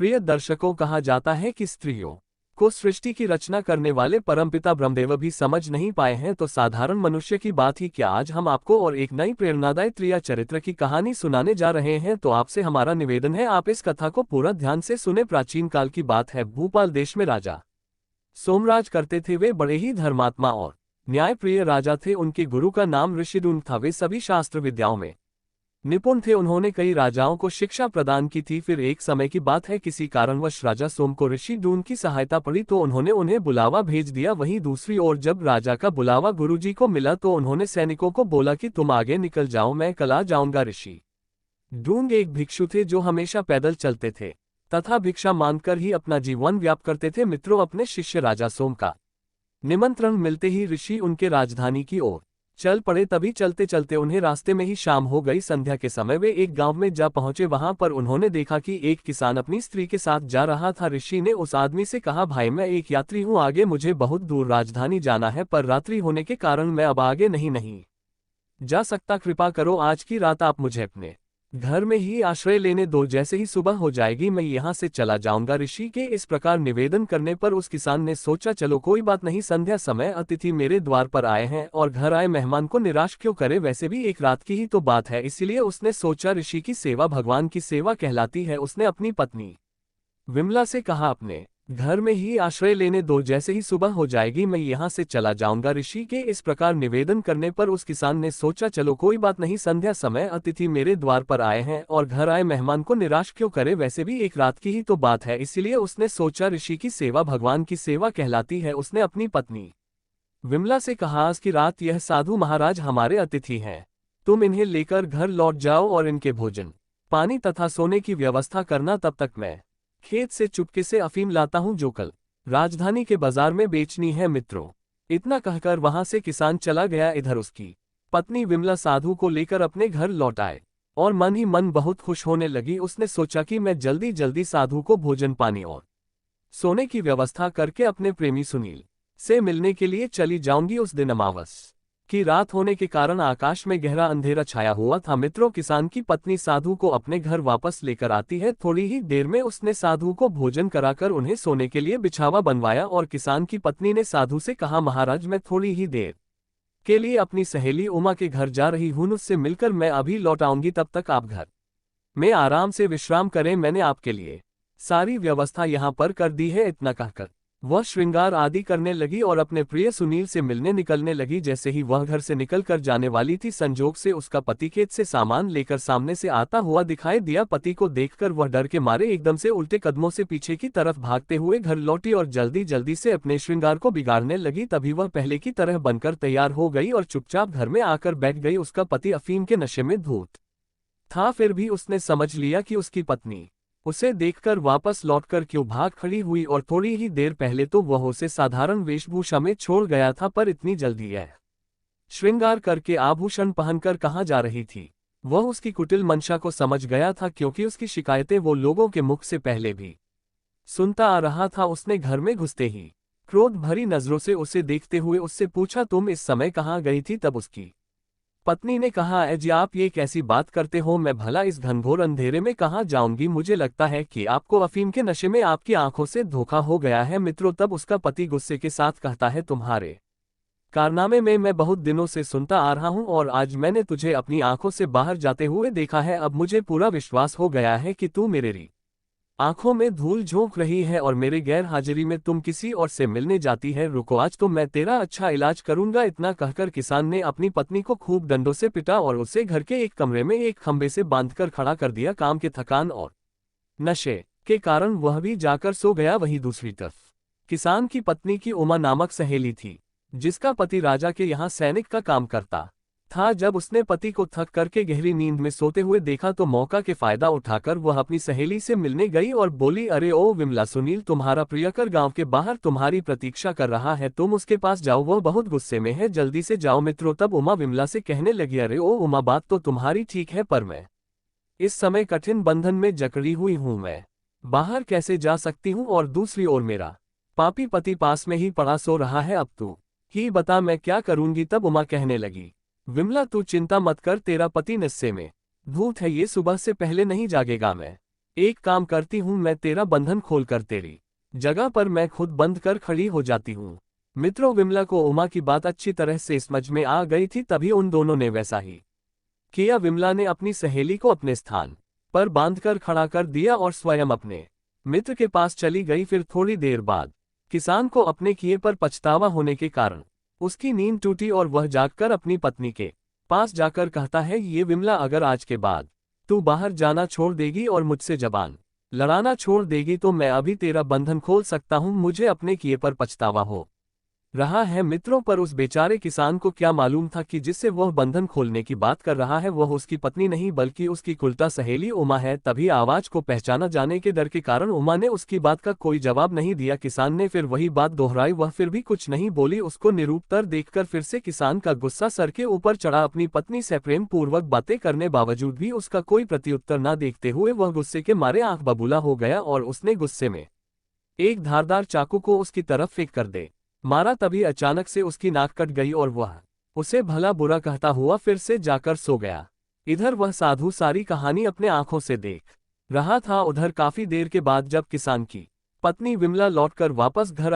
प्रिय दर्शकों, कहा जाता है कि स्त्रियों को सृष्टि की रचना करने वाले परमपिता ब्रह्मदेव भी समझ नहीं पाए हैं, तो साधारण मनुष्य की बात ही क्या। आज हम आपको और एक नई प्रेरणादायी त्रिया चरित्र की कहानी सुनाने जा रहे हैं। तो आपसे हमारा निवेदन है, आप इस कथा को पूरा ध्यान से सुने। प्राचीन काल की बात है। भूपाल देश में राजा सोमराज करते थे। वे बड़े ही धर्मात्मा और न्यायप्रिय राजा थे। उनके गुरु का नाम ऋषिदून था। वे सभी शास्त्र विद्याओं में निपुण थे। उन्होंने कई राजाओं को शिक्षा प्रदान की थी। फिर एक समय की बात है, किसी कारणवश राजा सोम को ऋषि दून की सहायता पड़ी, तो उन्होंने उन्हें बुलावा भेज दिया। वहीं दूसरी ओर जब राजा का बुलावा गुरुजी को मिला, तो उन्होंने सैनिकों को बोला कि तुम आगे निकल जाओ, मैं कल आ जाऊंगा। ऋषि दून एक भिक्षु थे जो हमेशा पैदल चलते थे तथा भिक्षा मांगकर ही अपना जीवन व्याप्त करते थे। मित्रों, अपने शिष्य राजा सोम का निमंत्रण मिलते ही ऋषि उनके राजधानी की ओर चल पड़े। तभी चलते चलते उन्हें रास्ते में ही शाम हो गई। संध्या के समय वे एक गांव में जा पहुंचे। वहां पर उन्होंने देखा कि एक किसान अपनी स्त्री के साथ जा रहा था। ऋषि ने उस आदमी से कहा, भाई मैं एक यात्री हूं, आगे मुझे बहुत दूर राजधानी जाना है, पर रात्रि होने के कारण मैं अब आगे नहीं जा सकता। कृपा करो आज की रात आप मुझे अपने घर में ही आश्रय लेने दो। जैसे ही सुबह हो जाएगी मैं यहाँ से चला जाऊंगा। ऋषि के इस प्रकार निवेदन करने पर उस किसान ने सोचा, चलो कोई बात नहीं, संध्या समय अतिथि मेरे द्वार पर आए हैं और घर आए मेहमान को निराश क्यों करे, वैसे भी एक रात की ही तो बात है। इसीलिए उसने सोचा, ऋषि की सेवा भगवान की सेवा कहलाती है। उसने अपनी पत्नी विमला से कहा, अपने घर में ही आश्रय लेने दो, जैसे ही सुबह हो जाएगी मैं यहाँ से चला जाऊंगा। ऋषि के इस प्रकार निवेदन करने पर उस किसान ने सोचा, चलो कोई बात नहीं, संध्या समय अतिथि मेरे द्वार पर आए हैं और घर आए मेहमान को निराश क्यों करे, वैसे भी एक रात की ही तो बात है। इसीलिए उसने सोचा, ऋषि की सेवा भगवान की सेवा कहलाती है। उसने अपनी पत्नी विमला से कहा, आज की रात यह साधु महाराज हमारे अतिथि हैं, तुम इन्हें लेकर घर लौट जाओ और इनके भोजन पानी तथा सोने की व्यवस्था करना। तब तक मैं खेत से चुपके से अफीम लाता हूं, जो कल राजधानी के बाजार में बेचनी है। मित्रों, इतना कहकर वहां से किसान चला गया। इधर उसकी पत्नी विमला साधु को लेकर अपने घर लौट आए और मन ही मन बहुत खुश होने लगी। उसने सोचा कि मैं जल्दी जल्दी साधु को भोजन पानी और सोने की व्यवस्था करके अपने प्रेमी सुनील से मिलने के लिए चली जाऊंगी। उस दिन अमावस की रात होने के कारण आकाश में गहरा अंधेरा छाया हुआ था। मित्रों, किसान की पत्नी साधु को अपने घर वापस लेकर आती है। थोड़ी ही देर में उसने साधु को भोजन कराकर उन्हें सोने के लिए बिछावा बनवाया और किसान की पत्नी ने साधु से कहा, महाराज मैं थोड़ी ही देर के लिए अपनी सहेली उमा के घर जा रही हूं, उससे मिलकर मैं अभी लौट आऊंगी। तब तक आप घर में आराम से विश्राम करें, मैंने आपके लिए सारी व्यवस्था यहाँ पर कर दी है। इतना कहकर वह श्रृंगार आदि करने लगी और अपने प्रिय सुनील से मिलने निकलने लगी। जैसे ही वह घर से निकलकर जाने वाली थी, संजोग से उसका पति खेत से सामान लेकर सामने से आता हुआ दिखाई दिया। पति को देखकर वह डर के मारे एकदम से उल्टे कदमों से पीछे की तरफ भागते हुए घर लौटी और जल्दी जल्दी से अपने श्रृंगार को बिगाड़ने लगी। तभी वह पहले की तरह बनकर तैयार हो गई और चुपचाप घर में आकर बैठ गई। उसका पति अफीम के नशे में धूत था, फिर भी उसने समझ लिया कि उसकी पत्नी उसे देखकर वापस लौटकर क्यों भाग खड़ी हुई, और थोड़ी ही देर पहले तो वह उसे साधारण वेशभूषा में छोड़ गया था, पर इतनी जल्दी यह श्रृंगार करके आभूषण पहनकर कहाँ जा रही थी। वह उसकी कुटिल मंशा को समझ गया था, क्योंकि उसकी शिकायतें वो लोगों के मुख से पहले भी सुनता आ रहा था। उसने घर में घुसते ही क्रोध भरी नजरों से उसे देखते हुए उससे पूछा, तुम इस समय कहाँ गई थी। तब उसकी पत्नी ने कहा, जी आप ये कैसी बात करते हो, मैं भला इस घनघोर अंधेरे में कहाँ जाऊंगी, मुझे लगता है कि आपको अफीम के नशे में आपकी आंखों से धोखा हो गया है। मित्रों, तब उसका पति गुस्से के साथ कहता है, तुम्हारे कारनामे में मैं बहुत दिनों से सुनता आ रहा हूं और आज मैंने तुझे अपनी आंखों से बाहर जाते हुए देखा है। अब मुझे पूरा विश्वास हो गया है कि तू मेरी आंखों में धूल झोंक रही है और मेरे गैर हाजिरी में तुम किसी और से मिलने जाती है। रुको, आज तो मैं तेरा अच्छा इलाज करूंगा। इतना कहकर किसान ने अपनी पत्नी को खूब डंडों से पिटा और उसे घर के एक कमरे में एक खंबे से बांधकर खड़ा कर दिया। काम के थकान और नशे के कारण वह भी जाकर सो गया। वहीं दूसरी तरफ किसान की पत्नी की उमा नामक सहेली थी, जिसका पति राजा के यहाँ सैनिक का काम करता था। जब उसने पति को थक करके गहरी नींद में सोते हुए देखा, तो मौका के फायदा उठाकर वह अपनी सहेली से मिलने गई और बोली, अरे ओ विमला, सुनील तुम्हारा प्रियकर गांव के बाहर तुम्हारी प्रतीक्षा कर रहा है, तुम उसके पास जाओ, वह बहुत गुस्से में है, जल्दी से जाओ। मित्रों, तब उमा विमला से कहने लगी, अरे ओ उमा, बात तो तुम्हारी ठीक है, पर मैं इस समय कठिन बंधन में जकड़ी हुई हूं, मैं बाहर कैसे जा सकती हूँ, और दूसरी ओर मेरा पापी पति पास में ही पड़ा सो रहा है, अब तू ही बता मैं क्या करूंगी। तब उमा कहने लगी, विमला तू चिंता मत कर, तेरा पति नशे में धूत है, ये सुबह से पहले नहीं जागेगा, मैं एक काम करती हूँ, मैं तेरा बंधन खोलकर तेरी जगह पर मैं खुद बंद कर खड़ी हो जाती हूँ। मित्रों, विमला को उमा की बात अच्छी तरह से समझ में आ गई थी, तभी उन दोनों ने वैसा ही किया। विमला ने अपनी सहेली को अपने स्थान पर बांधकर खड़ा कर दिया और स्वयं अपने मित्र के पास चली गई। फिर थोड़ी देर बाद किसान को अपने किए पर पछतावा होने के कारण उसकी नींद टूटी और वह जागकर अपनी पत्नी के पास जाकर कहता है, ये विमला, अगर आज के बाद तू बाहर जाना छोड़ देगी और मुझसे जबान लड़ाना छोड़ देगी तो मैं अभी तेरा बंधन खोल सकता हूं। मुझे अपने किए पर पछतावा हो रहा है। मित्रों, पर उस बेचारे किसान को क्या मालूम था कि जिससे वह बंधन खोलने की बात कर रहा है वह उसकी पत्नी नहीं बल्कि उसकी कुलटा सहेली उमा है। तभी आवाज को पहचाना जाने के डर के कारण उमा ने उसकी बात का कोई जवाब नहीं दिया। किसान ने फिर वही बात दोहराई, वह फिर भी कुछ नहीं बोली। उसको निरुत्तर देखकर फिर से किसान का गुस्सा सर के ऊपर चढ़ा। अपनी पत्नी से प्रेम पूर्वक बातें करने बावजूद भी उसका कोई प्रत्युत्तर न देखते हुए वह गुस्से के मारे आंख बबूला हो गया और उसने गुस्से में एक धारदार चाकू को उसकी तरफ फेंक कर दे मारा। तभी अचानक से उसकी नाक कट गई और वह उसे भला बुरा कहता हुआ फिर से जाकर सो गया। इधर वह साधु सारी कहानी अपने आंखों से देख रहा था। उधर काफी देर के बाद जब किसान की पत्नी विमला लौटकर वापस घर